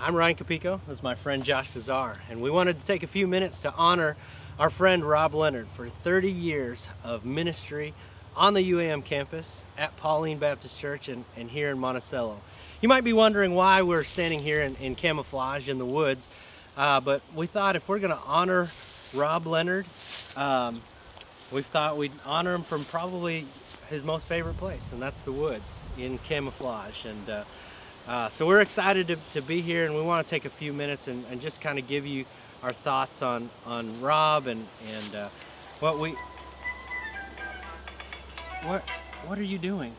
I'm Ryan Capico. This is my friend Josh Bazar, and we wanted to take a few minutes to honor our friend Rob Leonard for 30 years of ministry on the UAM campus at Pauline Baptist Church and here in Monticello. You might be wondering why we're standing here in camouflage in the woods, but we thought if we're going to honor Rob Leonard, we thought we'd honor him from probably his most favorite place, and that's the woods in camouflage. And so we're excited to be here, and we want to take a few minutes and just kind of give you our thoughts on Rob and what we... What are you doing?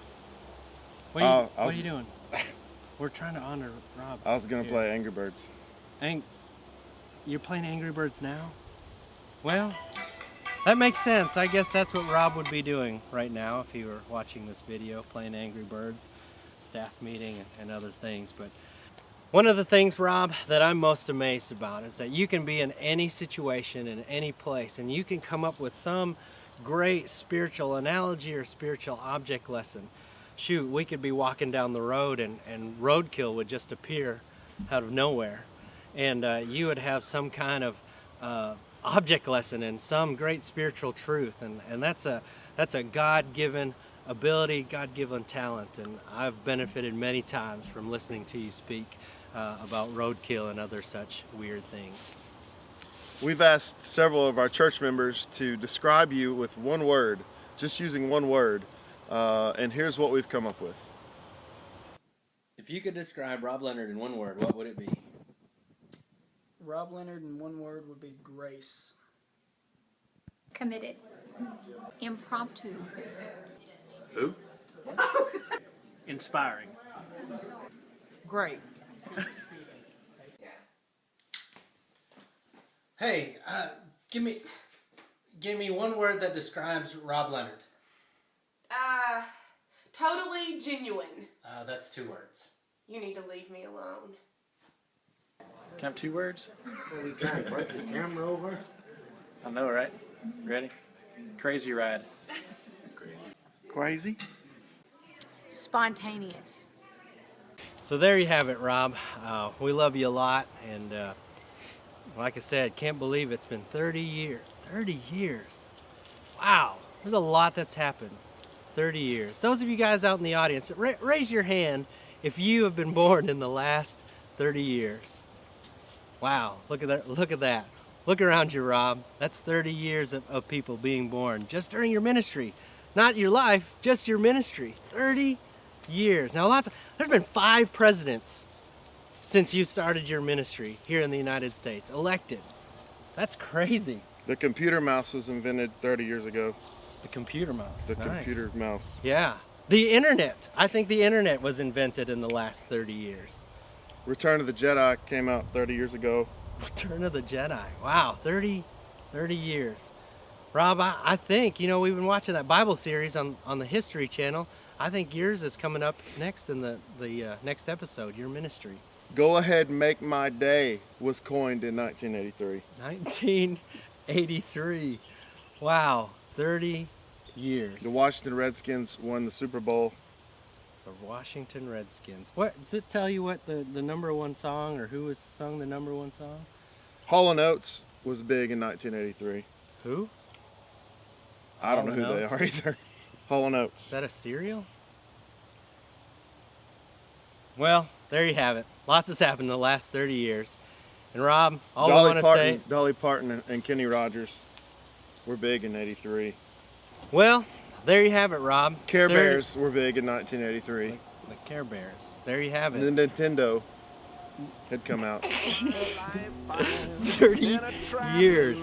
What are you doing? We're trying to honor Rob. I was gonna play Angry Birds. You're playing Angry Birds now? Well, that makes sense. I guess that's what Rob would be doing right now if he were watching this video, playing Angry Birds, staff meeting and other things. But one of the things, Rob, that I'm most amazed about is that you can be in any situation, in any place, and you can come up with some great spiritual analogy or spiritual object lesson. Shoot, we could be walking down the road and roadkill would just appear out of nowhere, and you would have some kind of object lesson and some great spiritual truth, and that's a God-given ability, God-given talent, and I've benefited many times from listening to you speak about roadkill and other such weird things. We've asked several of our church members to describe you with one word, just using one word, and here's what we've come up with. If you could describe Rob Leonard in one word, what would it be? Rob Leonard in one word would be grace. Committed. Impromptu. Who? Inspiring. Great. Hey, give me one word that describes Rob Leonard. Totally genuine. That's 2 words. You need to leave me alone. Can I have 2 words? Well, we try to break the camera over. I know, right? Ready? Crazy ride. Crazy? Spontaneous. So there you have it, Rob. We love you a lot, and like I said, can't believe it's been 30 years. 30 years. Wow, there's a lot that's happened. 30 years. Those of you guys out in the audience, raise your hand if you have been born in the last 30 years. Wow, look at that. Look at that. Look around you, Rob. That's 30 years of people being born just during your ministry. Not your life, just your ministry. 30 years. Now, there's been 5 presidents since you started your ministry here in the United States, elected. That's crazy. The computer mouse was invented 30 years ago. The computer mouse. The Nice. computer mouse. Yeah. The internet. I think the internet was invented in the last 30 years. Return of the Jedi came out 30 years ago. Return of the Jedi. Wow, 30 years. Rob, I think, we've been watching that Bible series on the History Channel. I think yours is coming up next in the next episode, your ministry. Go Ahead, Make My Day was coined in 1983. 1983. Wow, 30 years. The Washington Redskins won the Super Bowl. The Washington Redskins. What does it tell you what the number 1 song or who has sung the number 1 song? Hall & Oates was big in 1983. Who? I don't know who Hall & they Oates? are either. Hall & Oates. Is that a cereal? Well, there you have it. Lots has happened in the last 30 years. And Rob, all I want to say... Dolly Parton and Kenny Rogers were big in 83. Well, there you have it, Rob. Care Bears were big in 1983. The Care Bears. There you have The it. Nintendo had come out. 30 years.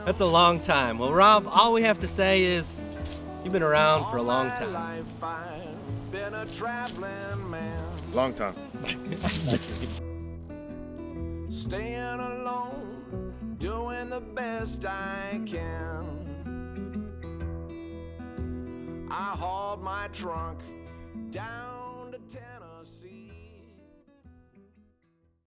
That's a long time. Well, Rob, all we have to say is you've been around for a long time. Long time. Staying alone, doing the best I can. I hauled my trunk down to Tennessee.